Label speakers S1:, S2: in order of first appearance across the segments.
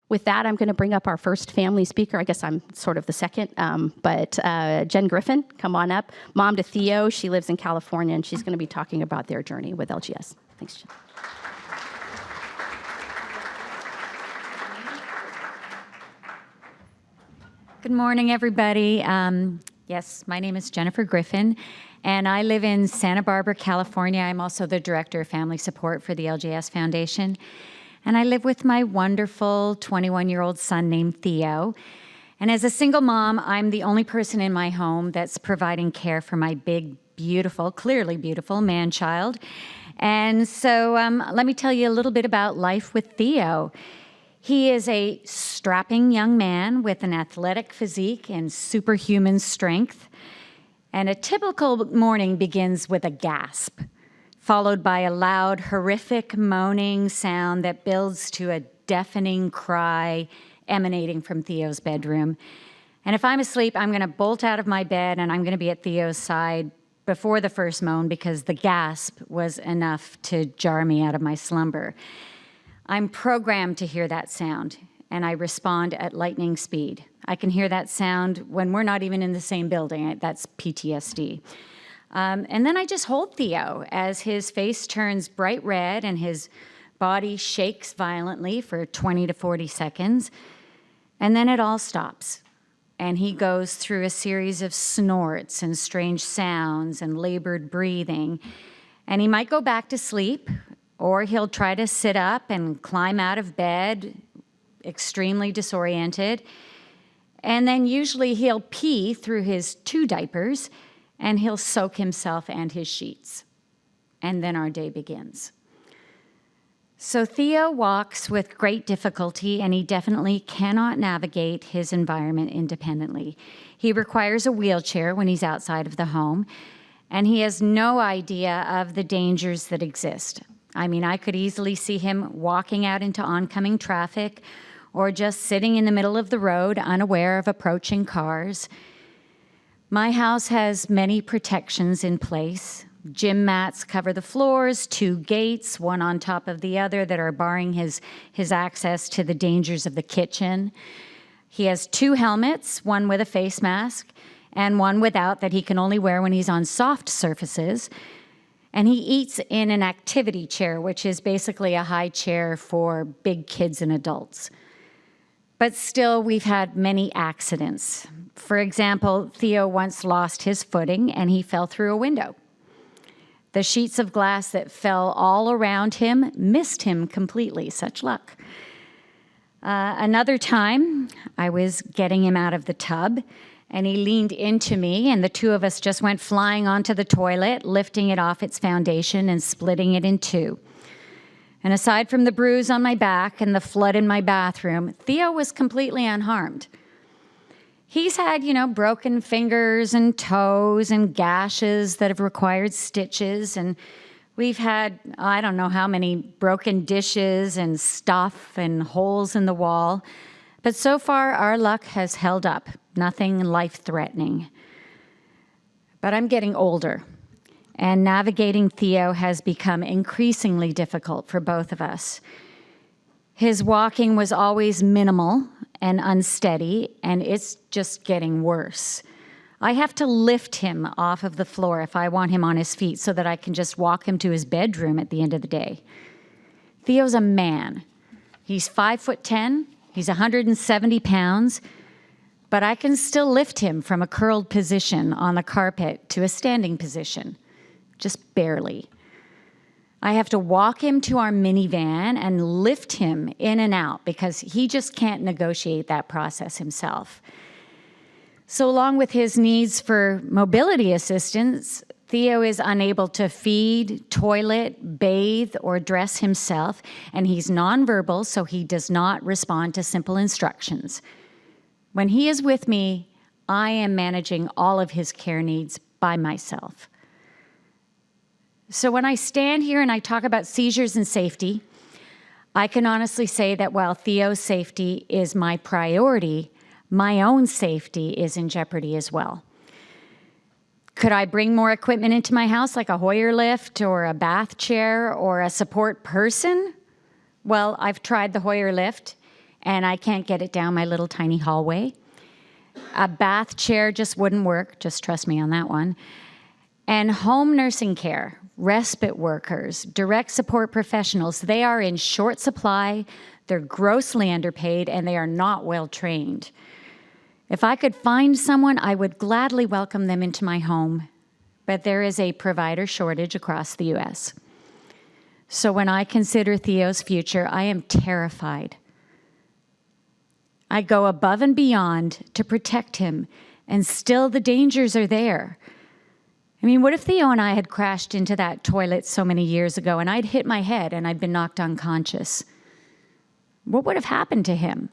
S1: With that, I'm going to bring up our first family speaker. I guess I'm sort of the second, but Jen Griffin, come on up. Mom to Theo. She lives in California, and she's going to be talking about their journey with LGS. Thanks, Jen.
S2: Good morning, everybody. Yes, my name is Jennifer Griffin, and I live in Santa Barbara, California. I'm also the Director of Family Support for the LGS Foundation. And I live with my wonderful 21-year-old son named Theo. And as a single mom, I'm the only person in my home that's providing care for my big, beautiful, clearly beautiful man-child. And so let me tell you a little bit about life with Theo. He is a strapping young man with an athletic physique and superhuman strength. And a typical morning begins with a gasp, followed by a loud, horrific moaning sound that builds to a deafening cry emanating from Theo's bedroom. And if I'm asleep, I'm going to bolt out of my bed and I'm going to be at Theo's side before the first moan because the gasp was enough to jar me out of my slumber. I'm programmed to hear that sound, and I respond at lightning speed. I can hear that sound when we're not even in the same building. That's PTSD. And then I just hold Theo as his face turns bright red and his body shakes violently for 20 to 40 seconds. And then it all stops. And he goes through a series of snorts and strange sounds and labored breathing. And he might go back to sleep, or he'll try to sit up and climb out of bed, extremely disoriented. And then usually he'll pee through his 2 diapers, and he'll soak himself and his sheets. And then our day begins. So Theo walks with great difficulty, and he definitely cannot navigate his environment independently. He requires a wheelchair when he's outside of the home, and he has no idea of the dangers that exist. I mean, I could easily see him walking out into oncoming traffic or just sitting in the middle of the road, unaware of approaching cars. My house has many protections in place. Gym mats cover the floors, 2 gates, one on top of the other, that are barring his access to the dangers of the kitchen. He has 2 helmets, one with a face mask and one without, that he can only wear when he's on soft surfaces. And he eats in an activity chair, which is basically a high chair for big kids and adults. But still, we've had many accidents. For example, Theo once lost his footing and he fell through a window. The sheets of glass that fell all around him missed him completely. Such luck. Another time, I was getting him out of the tub, and he leaned into me, and the 2 of us just went flying onto the toilet, lifting it off its foundation and splitting it in 2. And aside from the bruise on my back and the flood in my bathroom, Theo was completely unharmed. He's had, broken fingers and toes and gashes that have required stitches, and we've had, I don't know how many broken dishes and stuff and holes in the wall. But so far, our luck has held up. Nothing life-threatening. But I'm getting older, and navigating Theo has become increasingly difficult for both of us. His walking was always minimal and unsteady, and it's just getting worse. I have to lift him off of the floor if I want him on his feet so that I can just walk him to his bedroom at the end of the day. Theo's a man. He's 5'10", he's 170 pounds, but I can still lift him from a curled position on the carpet to a standing position, just barely. I have to walk him to our minivan and lift him in and out because he just can't negotiate that process himself. So along with his needs for mobility assistance, Theo is unable to feed, toilet, bathe, or dress himself, and he's nonverbal, so he does not respond to simple instructions. When he is with me, I am managing all of his care needs by myself. So when I stand here and I talk about seizures and safety, I can honestly say that while Theo's safety is my priority, my own safety is in jeopardy as well. Could I bring more equipment into my house, like a Hoyer lift or a bath chair or a support person? Well, I've tried the Hoyer lift, and I can't get it down my little tiny hallway. A bath chair just wouldn't work, just trust me on that one. And home nursing care, respite workers, direct support professionals, they are in short supply, they're grossly underpaid, and they are not well trained. If I could find someone, I would gladly welcome them into my home, but there is a provider shortage across the U.S. So when I consider Theo's future, I am terrified. I go above and beyond to protect him, and still the dangers are there. I mean, what if Theo and I had crashed into that toilet so many years ago and I'd hit my head and I'd been knocked unconscious? What would have happened to him?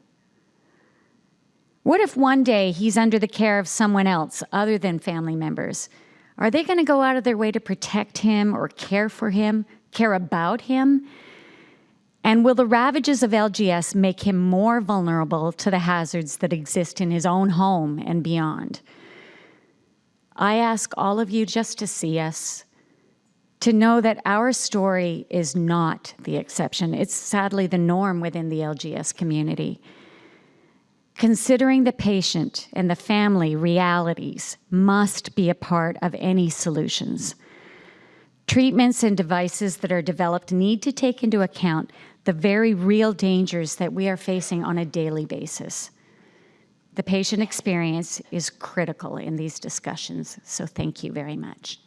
S2: What if one day he's under the care of someone else other than family members? Are they going to go out of their way to protect him or care for him, care about him? And will the ravages of LGS make him more vulnerable to the hazards that exist in his own home and beyond? I ask all of you just to see us, to know that our story is not the exception. It's sadly the norm within the LGS community. Considering the patient and the family realities must be a part of any solutions. Treatments and devices that are developed need to take into account the very real dangers that we are facing on a daily basis. The patient experience is critical in these discussions, so thank you very much.